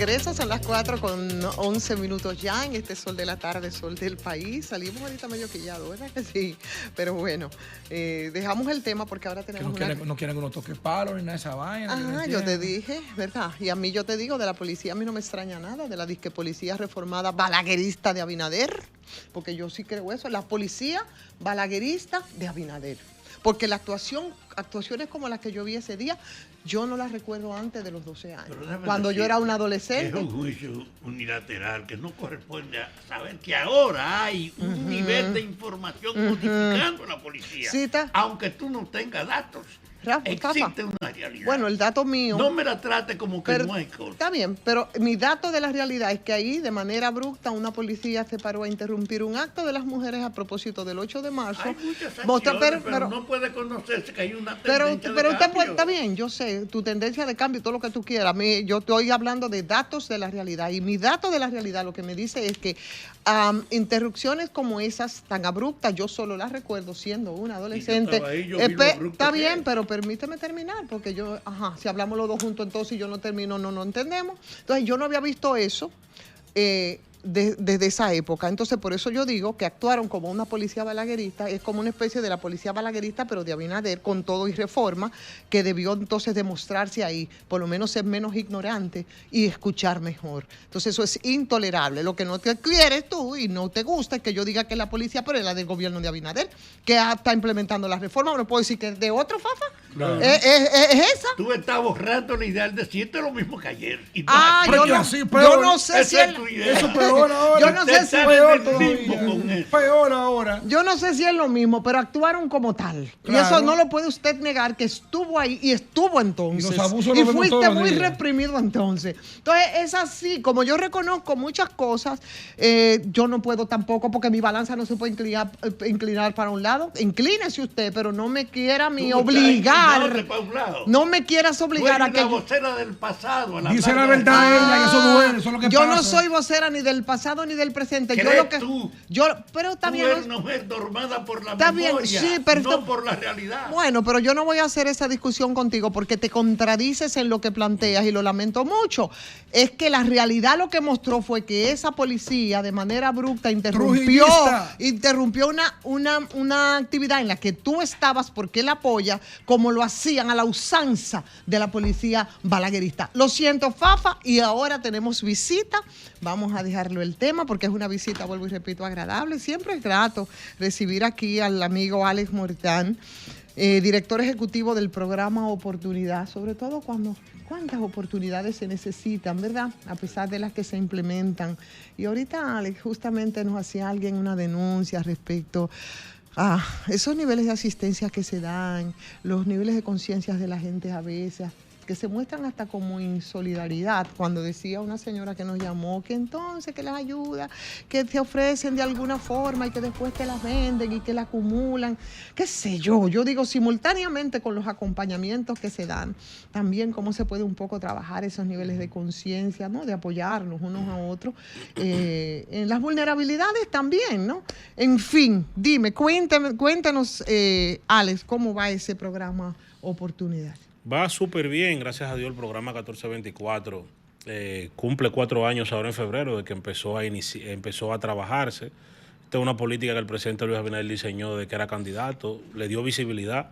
regreso, son las 4:11 ya en este sol de la tarde, sol del país. Salimos ahorita medio quillados, ¿verdad que sí? Pero bueno, dejamos el tema porque ahora tenemos no quieren que uno toque palo ni nada de esa vaina. Ah, yo te dije, ¿verdad? Y a mí yo te digo, de la policía a mí no me extraña nada, de la disque policía reformada balaguerista de Abinader, porque yo sí creo eso, la policía balaguerista de Abinader. Porque la actuaciones como las que yo vi ese día, yo no las recuerdo antes de los 12 años. Cuando yo era un adolescente. Es un juicio unilateral que no corresponde a saber que ahora hay un nivel de información notificando a la policía. Sí, aunque tú no tengas datos. Existe una realidad. Bueno, el dato mío. No me la trate como que no hay cosa. Está bien, pero mi dato de la realidad es que ahí, de manera abrupta, una policía se paró a interrumpir un acto de las mujeres a propósito del 8 de marzo. Hay muchas sanciones, pero no puede conocerse que hay una tendencia de usted cambio. Está bien, yo sé, tu tendencia de cambio, todo lo que tú quieras. Yo estoy hablando de datos de la realidad. Y mi dato de la realidad lo que me dice es que interrupciones como esas tan abruptas, yo solo las recuerdo siendo una adolescente. Está bien, pero permíteme terminar, porque yo, si hablamos los dos juntos, entonces yo no termino, no entendemos. Entonces, yo no había visto eso desde esa época. Entonces, por eso yo digo que actuaron como una policía balaguerista, es como una especie de la policía balaguerista, pero de Abinader, con todo y reforma, que debió entonces demostrarse ahí, por lo menos ser menos ignorante y escuchar mejor. Entonces, eso es intolerable. Lo que no te quieres tú y no te gusta es que yo diga que es la policía, pero es la del gobierno de Abinader, que está implementando la reforma. ¿No puedo decir que es de otro, Fafa? Claro. ¿Es esa? Tú estás borrando la idea de decirte lo mismo que ayer. Y yo no sé si eso peor ahora. Yo no sé si peor ahora. Yo no sé si es lo mismo, pero actuaron como tal. Claro. Y eso no lo puede usted negar, que estuvo ahí y estuvo entonces. Y, los abusos y fuiste muy reprimido entonces. Entonces, es así. Como yo reconozco muchas cosas, yo no puedo tampoco, porque mi balanza no se puede inclinar para un lado. Inclínese usted, pero no me quiera obligar. No me quieras obligar a que. La vocera del pasado. Dice la verdad ella, y eso duele, eso es lo que yo pasa. No soy vocera ni del pasado ni del presente. Yo lo que pero está bien. Tú eres una mujer dormada por la memoria, sí, no por la realidad. Bueno, pero yo no voy a hacer esa discusión contigo porque te contradices en lo que planteas y lo lamento mucho. Es que la realidad lo que mostró fue que esa policía de manera abrupta interrumpió una actividad en la que tú estabas porque él apoya, como lo hacían a la usanza de la policía balaguerista. Lo siento, Fafa, y ahora tenemos visita. Vamos a dejarlo el tema porque es una visita, vuelvo y repito, agradable. Siempre es grato recibir aquí al amigo Alex Moritán, director ejecutivo del programa Oportunidad, sobre todo cuántas oportunidades se necesitan, ¿verdad? A pesar de las que se implementan. Y ahorita, Alex, justamente nos hacía alguien una denuncia respecto a esos niveles de asistencia que se dan, los niveles de conciencia de la gente a veces, que se muestran hasta como insolidaridad, cuando decía una señora que nos llamó que entonces que las ayudas que te ofrecen de alguna forma y que después te las venden y que las acumulan, qué sé yo digo simultáneamente con los acompañamientos que se dan, también cómo se puede un poco trabajar esos niveles de conciencia, ¿no? De apoyarnos unos a otros, en las vulnerabilidades también, ¿no? En fin, dime, cuéntanos, Alex, ¿cómo va ese programa Oportunidad? Va súper bien, gracias a Dios. El programa 1424 cumple 4 años ahora en febrero de que empezó a trabajarse. Esta es una política que el presidente Luis Abinader diseñó de que era candidato, le dio visibilidad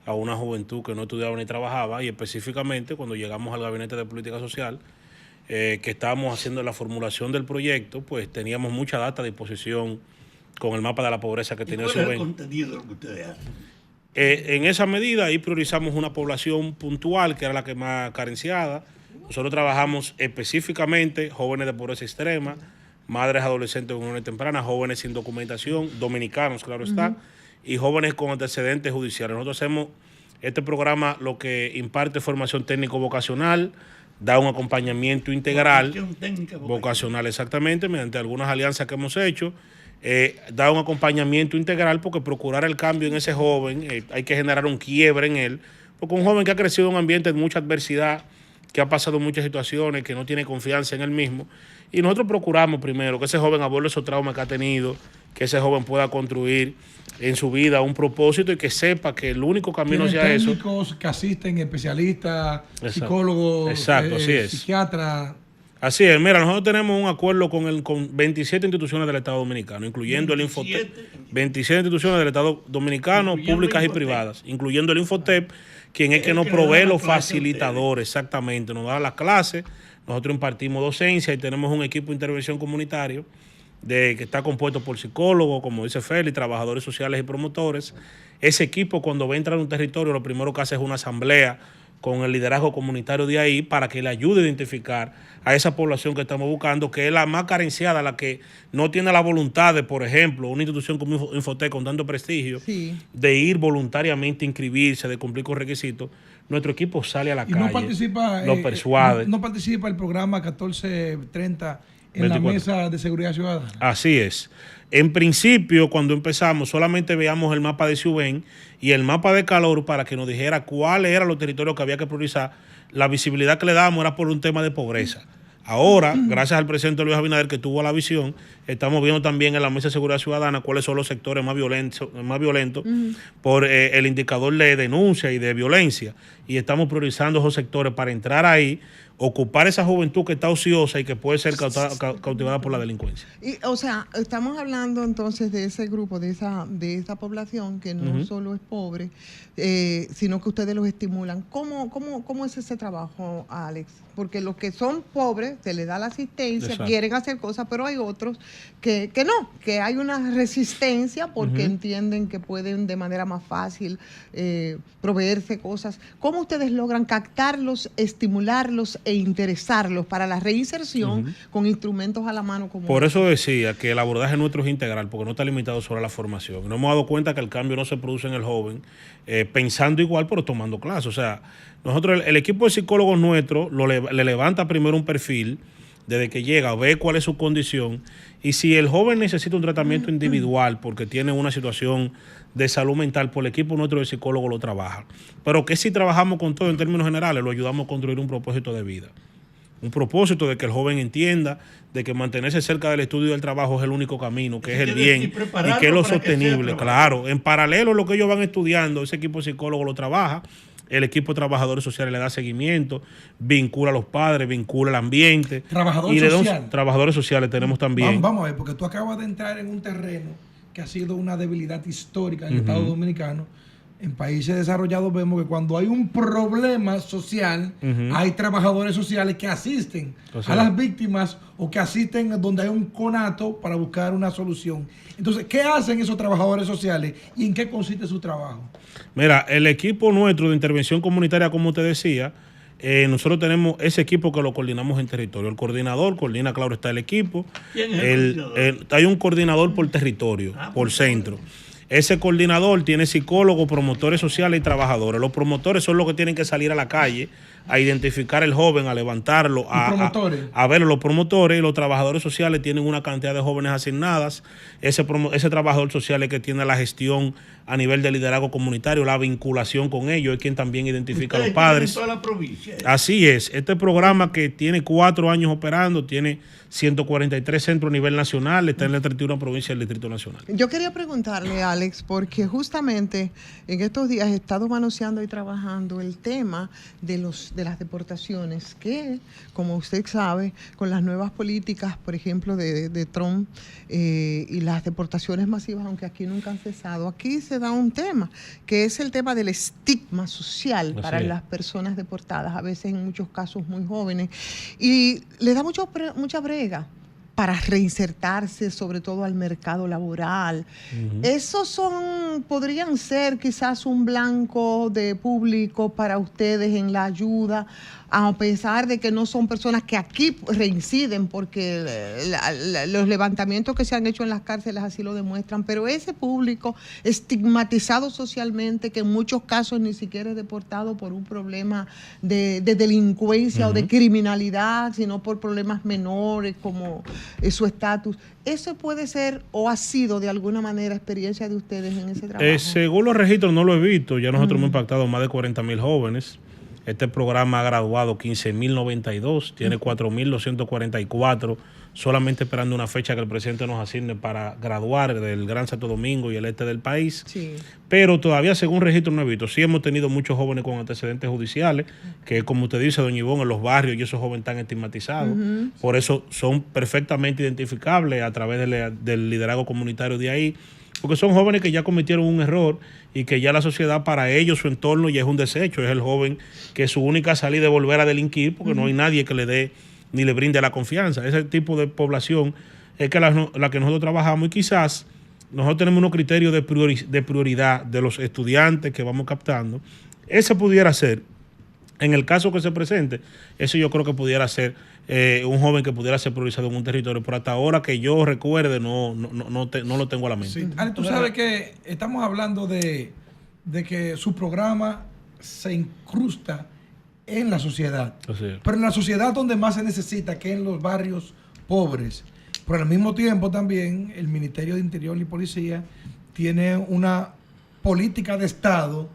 a una juventud que no estudiaba ni trabajaba, y específicamente cuando llegamos al Gabinete de Política Social, que estábamos haciendo la formulación del proyecto, pues teníamos mucha data a disposición con el mapa de la pobreza que tenía. ¿Cuál es el contenido de lo que ustedes hacen? En esa medida, ahí priorizamos una población puntual, que era la que más carenciada. Nosotros trabajamos específicamente jóvenes de pobreza extrema, madres adolescentes con uniones tempranas, jóvenes sin documentación, dominicanos, claro está, y jóvenes con antecedentes judiciales. Nosotros hacemos este programa, lo que imparte formación técnico-vocacional, da un acompañamiento integral, vocacional exactamente, mediante algunas alianzas que hemos hecho. Da un acompañamiento integral, porque procurar el cambio en ese joven, hay que generar un quiebre en él, porque un joven que ha crecido en un ambiente de mucha adversidad, que ha pasado muchas situaciones, que no tiene confianza en él mismo, y nosotros procuramos primero que ese joven aborde esos traumas que ha tenido, que ese joven pueda construir en su vida un propósito y que sepa que el único camino hacia eso. Técnicos que asisten, especialistas, psicólogos, psiquiatras. Así es, mira, nosotros tenemos un acuerdo con 27 instituciones del Estado Dominicano, incluyendo 27. el Infotep, 27 instituciones del Estado Dominicano, Incluyendo públicas el y Infotep. privadas, incluyendo el Infotep, quien es Es que el nos que le da provee las los clases a facilitadores, exactamente, nos da las clases, nosotros impartimos docencia y tenemos un equipo de intervención comunitario que está compuesto por psicólogos, como dice Félix, trabajadores sociales y promotores. Ese equipo, cuando va a entrar a un territorio, lo primero que hace es una asamblea con el liderazgo comunitario de ahí para que le ayude a identificar a esa población que estamos buscando, que es la más carenciada, la que no tiene la voluntad de, por ejemplo, una institución como Infotec con tanto prestigio, Sí. de ir voluntariamente a inscribirse, de cumplir con requisitos. Nuestro equipo sale a la Y calle, no participa, lo persuade. no participa el programa 1430 en 24. la mesa de seguridad ciudadana. Así es. En principio, cuando empezamos, solamente veíamos el mapa de Ciubén y el mapa de calor para que nos dijera cuáles eran los territorios que había que priorizar. La visibilidad que le dábamos era por un tema de pobreza. Ahora, gracias al presidente Luis Abinader que tuvo la visión, estamos viendo también en la Mesa de Seguridad Ciudadana cuáles son los sectores más violentos por el indicador de denuncia y de violencia. Y estamos priorizando esos sectores para entrar ahí, ocupar esa juventud que está ociosa y que puede ser cautivada por la delincuencia. Y, o sea, estamos hablando entonces de ese grupo, de esa población que no solo es pobre, sino que ustedes los estimulan. ¿Cómo es ese trabajo, Alex? Porque los que son pobres se les da la asistencia, Exacto. quieren hacer cosas, pero hay otros que no, que hay una resistencia porque entienden que pueden de manera más fácil proveerse cosas. ¿Cómo ustedes logran captarlos, estimularlos e interesarlos para la reinserción con instrumentos a la mano como Por eso decía que el abordaje nuestro es integral, porque no está limitado solo a la formación. Nos hemos dado cuenta que el cambio no se produce en el joven pensando igual, pero tomando clases. O sea, nosotros, el equipo de psicólogos nuestro le levanta primero un perfil desde que llega, ve cuál es su condición y si el joven necesita un tratamiento individual porque tiene una situación de salud mental, por el equipo nuestro de psicólogos lo trabaja. Pero que si trabajamos con todo en términos generales, lo ayudamos a construir un propósito de vida. Un propósito de que el joven entienda de que mantenerse cerca del estudio y del trabajo es el único camino, que es el bien y que es lo sostenible. Claro, en paralelo a lo que ellos van estudiando, ese equipo de psicólogos lo trabaja, el equipo de trabajadores sociales le da seguimiento, vincula a los padres, vincula al ambiente. Trabajador y social. Trabajadores sociales tenemos también. Vamos a ver, porque tú acabas de entrar en un terreno que ha sido una debilidad histórica en el Estado Dominicano. En países desarrollados vemos que cuando hay un problema social, hay trabajadores sociales que asisten a las víctimas o que asisten donde hay un conato para buscar una solución. Entonces, ¿qué hacen esos trabajadores sociales y en qué consiste su trabajo? Mira, el equipo nuestro de intervención comunitaria, como te decía, nosotros tenemos ese equipo que lo coordinamos en territorio. El coordinador coordina, claro, está el equipo. ¿Quién es el coordinador? Hay un coordinador por territorio, por centro. Ese coordinador tiene psicólogos, promotores sociales y trabajadores. Los promotores son los que tienen que salir a la calle a identificar al joven, a levantarlo, a verlo. Los promotores y los trabajadores sociales tienen una cantidad de jóvenes asignadas. Ese trabajador social es que tiene la gestión a nivel de liderazgo comunitario, la vinculación con ellos, es quien también identifica a los padres. En toda la provincia. Así es. Este programa que tiene 4 años operando, tiene 143 centros a nivel nacional, está en la 31 provincia del Distrito Nacional. Yo quería preguntarle, Alex, porque justamente en estos días he estado manoseando y trabajando el tema de las deportaciones, que, como usted sabe, con las nuevas políticas, por ejemplo, de Trump y las deportaciones masivas, aunque aquí nunca han cesado, aquí se da un tema, que es el tema del estigma social para las personas deportadas, a veces en muchos casos muy jóvenes, y le da mucha brega para reinsertarse, sobre todo al mercado laboral. Esos podrían ser quizás un blanco de público para ustedes en la ayuda, a pesar de que no son personas que aquí reinciden, porque los levantamientos que se han hecho en las cárceles así lo demuestran, pero ese público estigmatizado socialmente, que en muchos casos ni siquiera es deportado por un problema de delincuencia o de criminalidad, sino por problemas menores como su estatus. ¿Eso puede ser o ha sido de alguna manera experiencia de ustedes en ese trabajo? Según los registros no lo he visto, ya nosotros hemos impactado más de 40,000 jóvenes. Este programa ha graduado 15,092, tiene 4,244 solamente esperando una fecha que el presidente nos asigne para graduar del Gran Santo Domingo y el este del país. Sí. Pero todavía, según registro, no he visto. Sí hemos tenido muchos jóvenes con antecedentes judiciales, que como usted dice, doña Ivonne, en los barrios y esos jóvenes están estigmatizados. Por eso son perfectamente identificables a través del liderazgo comunitario de ahí, porque son jóvenes que ya cometieron un error y que ya la sociedad, para ellos, su entorno ya es un desecho. Es el joven que su única salida es volver a delinquir, porque no hay nadie que le dé ni le brinde la confianza. Ese tipo de población es que la que nosotros trabajamos, y quizás nosotros tenemos unos criterios de prioridad de los estudiantes que vamos captando. Ese pudiera ser, en el caso que se presente, eso yo creo que pudiera ser un joven que pudiera ser priorizado en un territorio, pero hasta ahora que yo recuerde no lo tengo a la mente. Sí. Ale, tú sabes que estamos hablando de que su programa se incrusta en la sociedad, pero en la sociedad donde más se necesita, que en los barrios pobres. Pero al mismo tiempo también el Ministerio de Interior y Policía tiene una política de Estado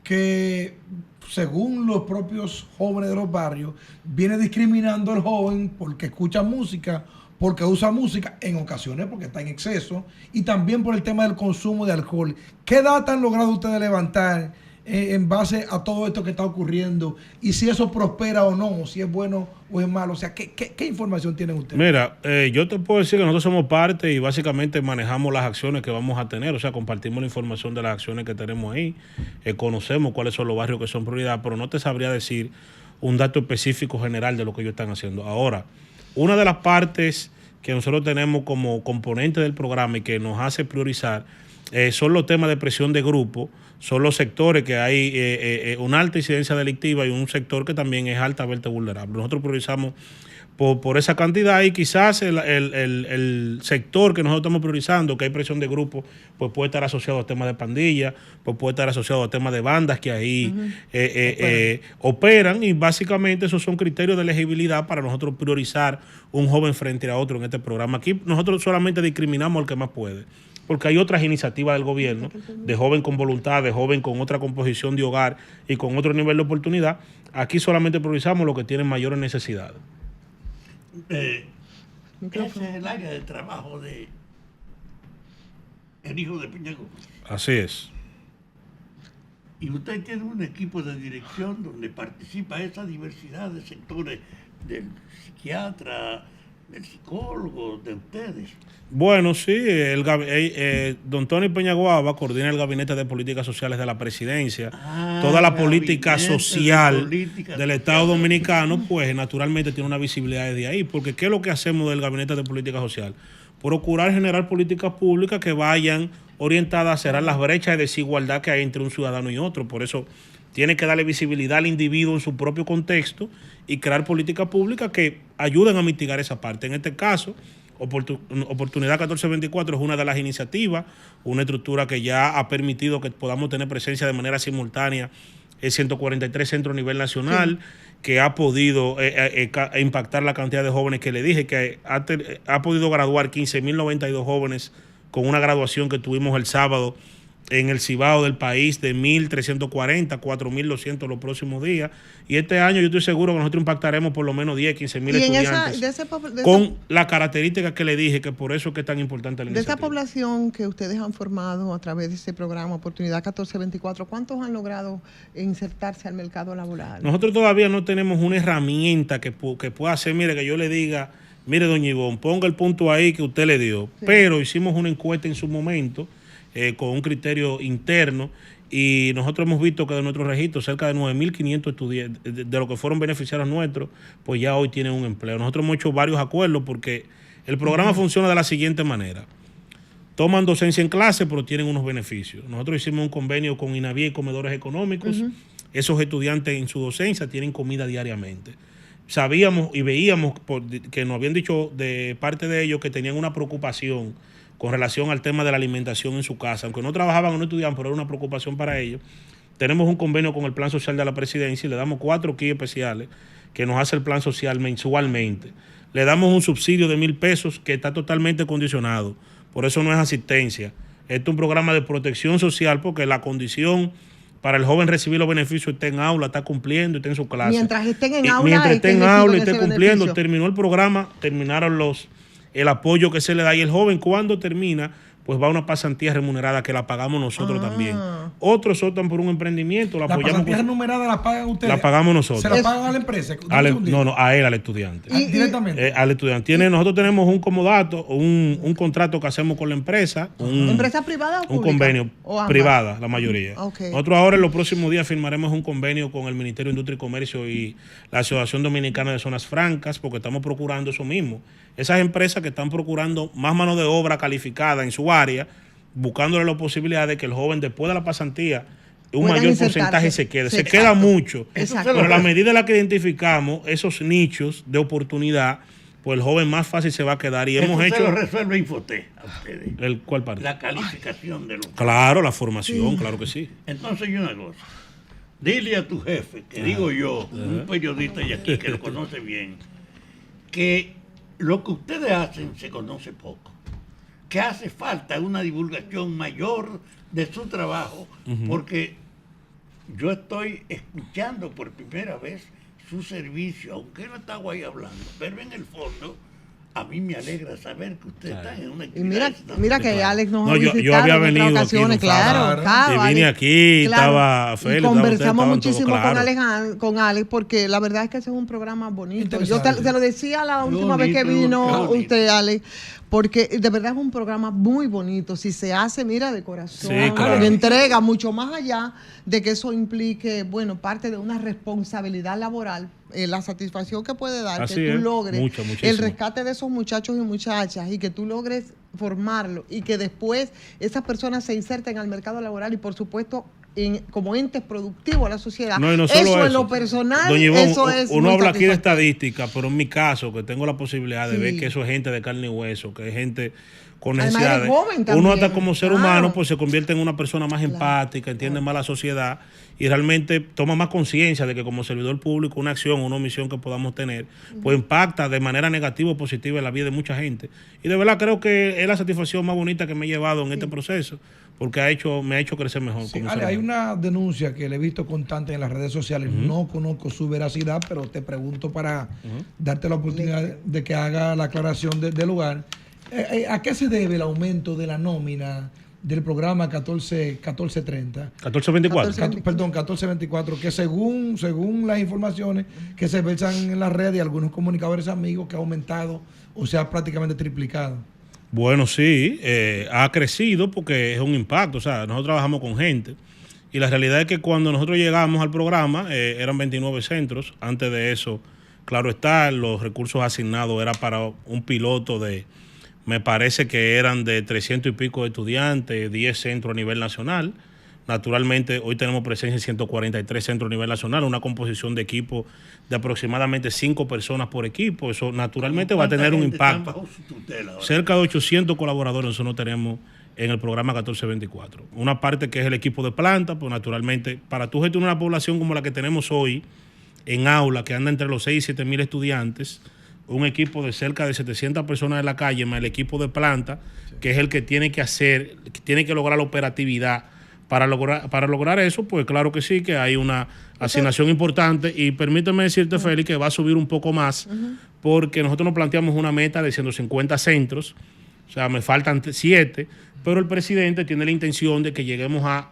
que, según los propios jóvenes de los barrios, viene discriminando al joven porque escucha música, porque usa música, en ocasiones porque está en exceso, y también por el tema del consumo de alcohol. ¿Qué data han logrado ustedes levantar en base a todo esto que está ocurriendo? Y si eso prospera o no, o si es bueno o es malo. O sea, ¿qué información tienen ustedes? Mira, yo te puedo decir que nosotros somos parte y básicamente manejamos las acciones que vamos a tener. O sea, compartimos la información de las acciones que tenemos ahí. Conocemos cuáles son los barrios que son prioridad, pero no te sabría decir un dato específico general de lo que ellos están haciendo. Ahora, una de las partes que nosotros tenemos como componente del programa y que nos hace priorizar son los temas de presión de grupo. Son los sectores que hay una alta incidencia delictiva y un sector que también es altamente vulnerable. Nosotros priorizamos por esa cantidad, y quizás el sector que nosotros estamos priorizando, que hay presión de grupo, pues puede estar asociado a temas de pandillas, pues puede estar asociado a temas de bandas que ahí operan, y básicamente esos son criterios de elegibilidad para nosotros priorizar un joven frente a otro en este programa. Aquí nosotros solamente discriminamos al que más puede, porque hay otras iniciativas del gobierno, de joven con voluntad, de joven con otra composición de hogar y con otro nivel de oportunidad. Aquí solamente priorizamos los que tienen mayores necesidades. Ese es el área de trabajo de el hijo de Peñagó. Así es. Y usted tiene un equipo de dirección donde participa esa diversidad de sectores, del psiquiatra, del psicólogo, de ustedes. Bueno, sí, don Tony Peñaguaba coordina el Gabinete de Políticas Sociales de la Presidencia. Toda la política social del Estado Dominicano, pues naturalmente tiene una visibilidad desde ahí, porque ¿qué es lo que hacemos del Gabinete de Política Social? Procurar generar políticas públicas que vayan orientadas a cerrar las brechas de desigualdad que hay entre un ciudadano y otro. Por eso tiene que darle visibilidad al individuo en su propio contexto y crear políticas públicas que ayuden a mitigar esa parte. En este caso, Oportunidad 1424 es una de las iniciativas, una estructura que ya ha permitido que podamos tener presencia de manera simultánea en 143 centros a nivel nacional, que ha podido impactar la cantidad de jóvenes que le dije, que ha podido graduar 15.092 jóvenes con una graduación que tuvimos el sábado en el Cibao del país de 1.340, 4.200 los próximos días. Y este año yo estoy seguro que nosotros impactaremos por lo menos 10, 15.000 estudiantes con las características que le dije, que por eso es que es tan importante la iniciativa. De esta población que ustedes han formado a través de este programa Oportunidad 1424, ¿cuántos han logrado insertarse al mercado laboral? Nosotros todavía no tenemos una herramienta que pueda hacer, mire, que yo le diga, mire, doña Ivonne, ponga el punto ahí que usted le dio. Sí. Pero hicimos una encuesta en su momento, con un criterio interno, y nosotros hemos visto que de nuestros registros cerca de 9.500 estudiantes, de los que fueron beneficiarios nuestros, pues ya hoy tienen un empleo. Nosotros hemos hecho varios acuerdos porque el programa funciona de la siguiente manera. Toman docencia en clase, pero tienen unos beneficios. Nosotros hicimos un convenio con INAVIE y comedores económicos. Esos estudiantes en su docencia tienen comida diariamente. Sabíamos y veíamos que nos habían dicho de parte de ellos que tenían una preocupación con relación al tema de la alimentación en su casa. Aunque no trabajaban o no estudiaban, pero era una preocupación para ellos. Tenemos un convenio con el Plan Social de la Presidencia y le damos 4 kits especiales que nos hace el Plan Social mensualmente. Le damos un subsidio de 1,000 pesos que está totalmente condicionado. Por eso no es asistencia. Este es un programa de protección social porque la condición para el joven recibir los beneficios está en aula, está cumpliendo, está en su clase. Mientras estén en aula, mientras esté en aula y esté cumpliendo, beneficio. Terminó el programa, terminaron los el apoyo que se le da. Y el joven, cuando termina, pues va a una pasantía remunerada que la pagamos nosotros también. Otros optan por un emprendimiento, la La apoyamos. pasantía remunerada la pagan ustedes. La pagamos nosotros. ¿Se la pagan a la empresa? No, a él, al estudiante. Directamente. Al estudiante. Nosotros tenemos un comodato, un contrato que hacemos con la empresa. ¿Empresa privada o un pública? convenio privada, la mayoría. Okay. Nosotros ahora en los próximos días firmaremos un convenio con el Ministerio de Industria y Comercio y la Asociación Dominicana de Zonas Francas, porque estamos procurando eso mismo. Esas empresas que están procurando más mano de obra calificada en su área, buscándole la posibilidad de que el joven después de la pasantía un mayor porcentaje se quede. Se queda mucho. Pero a la medida en la que identificamos esos nichos de oportunidad, pues el joven más fácil se va a quedar. Y hemos hecho. Eso lo resuelve Infotec a ustedes. ¿Cuál parte? La calificación de los. Claro, la formación, claro que sí. Entonces, yo una cosa. Dile a tu jefe, que digo yo, un periodista y aquí que lo conoce bien, que lo que ustedes hacen se conoce poco. Que hace falta una divulgación mayor de su trabajo, porque yo estoy escuchando por primera vez su servicio, aunque no está ahí hablando, pero en el fondo a mí me alegra saber que usted está en una actividad. Y mira que Alex nos ha visitado yo había en otras venido ocasiones, aquí, claro. Y vine aquí, estaba Félix. Y conversamos muchísimo claro. con Alex, porque la verdad es que ese es un programa bonito. Yo Interesante. te lo decía la última vez que vino usted, Alex, porque de verdad es un programa muy bonito. Si se hace, mira, de corazón, Sí, claro. de entrega, mucho más allá de que eso implique, bueno, parte de una responsabilidad laboral, la satisfacción que puede dar Así que tú es. logres Muchísimo. el rescate de esos muchachos y muchachas y que tú logres formarlo y que después esas personas se inserten al mercado laboral y por supuesto como entes productivos a la sociedad. No, y no solo eso en lo personal, Doña Ivonne, eso es uno muy habla aquí de satisfactorio. estadística, pero en mi caso, que tengo la posibilidad de Sí. ver que eso es gente de carne y hueso, que es gente con Además, necesidades. eres joven también, Uno hasta como ser claro. humano pues se convierte en una persona más empática, entiende más la sociedad y realmente toma más conciencia de que como servidor público una acción, una omisión que podamos tener, pues impacta de manera negativa o positiva en la vida de mucha gente. Y de verdad creo que es la satisfacción más bonita que me he llevado en este proceso, porque me ha hecho crecer mejor. Sí, como Ale, ser hay humano. una denuncia que le he visto constante en las redes sociales. No conozco su veracidad, pero te pregunto para darte la oportunidad de que haga la aclaración del lugar. ¿A qué se debe el aumento de la nómina del programa 1430? 1424. Perdón, 1424, que según las informaciones que se versan en las redes y algunos comunicadores amigos, que ha aumentado o sea prácticamente triplicado. Bueno, sí, ha crecido porque es un impacto. O sea, nosotros trabajamos con gente y la realidad es que cuando nosotros llegamos al programa eran 29 centros. Antes de eso, claro está, los recursos asignados era para un piloto me parece que eran de 300 y pico de estudiantes, 10 centros a nivel nacional. Naturalmente, hoy tenemos presencia en 143 centros a nivel nacional, una composición de equipo de aproximadamente 5 personas por equipo. Eso naturalmente va a tener un impacto. Bajo su tutela ahora? Cerca de 800 colaboradores nosotros tenemos en el programa 1424. Una parte que es el equipo de planta, pues naturalmente, para tú gestionar una población como la que tenemos hoy, en aula, que anda entre los 6 y 7 mil estudiantes, un equipo de cerca de 700 personas en la calle, más el equipo de planta, que es el que tiene que lograr la operatividad. Para lograr eso, pues claro que sí, que hay una asignación importante y permíteme decirte, Félix, que va a subir un poco más porque nosotros nos planteamos una meta de 150 centros, o sea, me faltan 7, pero el presidente tiene la intención de que lleguemos a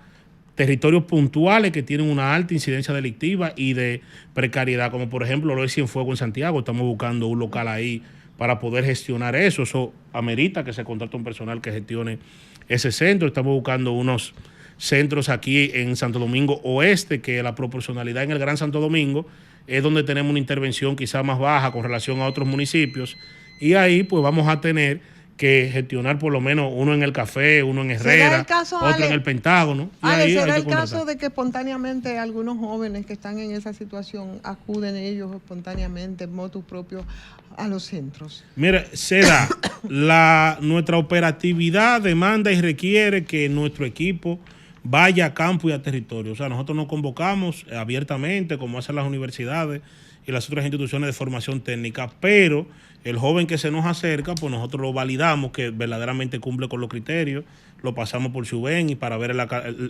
territorios puntuales que tienen una alta incidencia delictiva y de precariedad, como por ejemplo lo es Cienfuegos en Santiago. Estamos buscando un local ahí para poder gestionar eso. Eso amerita que se contrate un personal que gestione ese centro. Estamos buscando unos centros aquí en Santo Domingo Oeste, que la proporcionalidad en el Gran Santo Domingo es donde tenemos una intervención quizá más baja con relación a otros municipios, y ahí pues vamos a tener que gestionar por lo menos uno en el Café, uno en Herrera, otro en el Pentágono. ¿Será el caso de que espontáneamente algunos jóvenes que están en esa situación acuden ellos espontáneamente, motu propio, a los centros? Mira, se da. Nuestra operatividad demanda y requiere que nuestro equipo vaya a campo y a territorio. O sea, nosotros nos convocamos abiertamente, como hacen las universidades y las otras instituciones de formación técnica, pero el joven que se nos acerca, pues nosotros lo validamos que verdaderamente cumple con los criterios, lo pasamos por Suben y para ver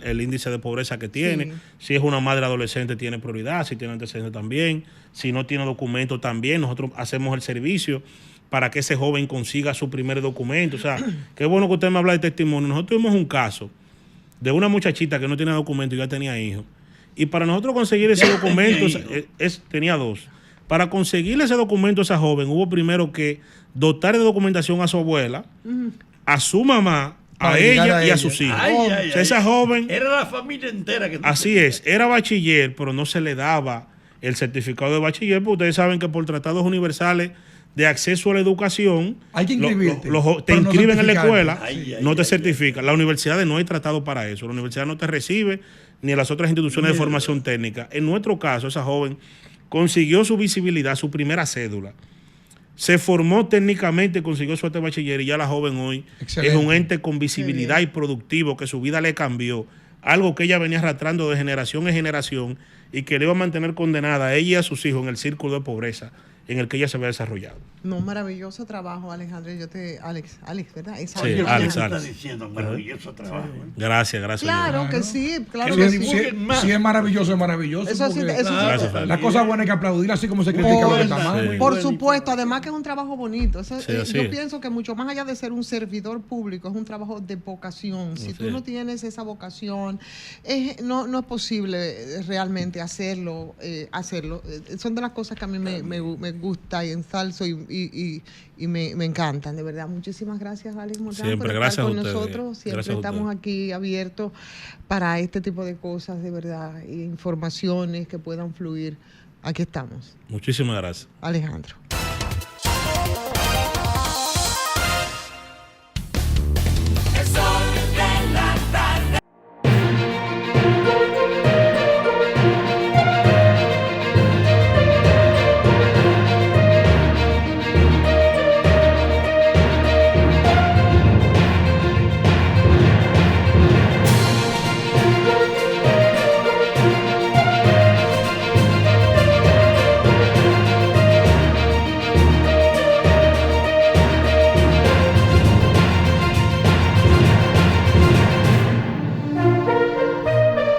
el índice de pobreza que tiene. Sí. Si es una madre adolescente tiene prioridad, si tiene antecedentes también, si no tiene documento también, nosotros hacemos el servicio para que ese joven consiga su primer documento. O sea, qué bueno que usted me habla de testimonio. Nosotros tuvimos un caso de una muchachita que no tenía documento y ya tenía hijos. Y para nosotros conseguir ese documento, tenía 2. Para conseguirle ese documento a esa joven, hubo primero que dotar de documentación a su abuela, a su mamá, a ella y a sus hijos. Ay, O sea, esa joven, era la familia entera que así es, era bachiller, pero no se le daba el certificado de bachiller, porque ustedes saben que por tratados universales de acceso a la educación, hay que inscribirte, te inscriben en la escuela, Ay, no te certifican. Las universidades no hay tratado para eso. La universidad no te recibe, ni a las otras instituciones de formación técnica. En nuestro caso, esa joven consiguió su visibilidad, su primera cédula. Se formó técnicamente, consiguió su bachiller y ya la joven hoy es un ente con visibilidad y productivo que su vida le cambió. Algo que ella venía arrastrando de generación en generación y que le iba a mantener condenada a ella y a sus hijos en el círculo de pobreza en el que ella se había desarrollado. No, maravilloso trabajo, Alejandro. Alex, ¿verdad? Sí, Alex. Alex. Está diciendo maravilloso trabajo. Gracias. Claro que sí, claro Si que es, sí. si es maravilloso, es maravilloso. Eso sí, porque eso sí. Gracias, Félix. la cosa buena hay que aplaudir así como se critica lo que está mal. Sí. Por supuesto, además que es un trabajo bonito. Sí, así Yo es. pienso que mucho más allá de ser un servidor público, es un trabajo de vocación. Si tú no tienes esa vocación, no es posible realmente hacerlo. Son de las cosas que a mí me gusta y ensalzo y me encantan, de verdad. Muchísimas gracias, Alex Morán, Siempre, por gracias estar con a ustedes. nosotros. Siempre Gracias a estamos ustedes. aquí abiertos para este tipo de cosas, de verdad, e informaciones que puedan fluir. Aquí estamos, Muchísimas gracias. Alejandro.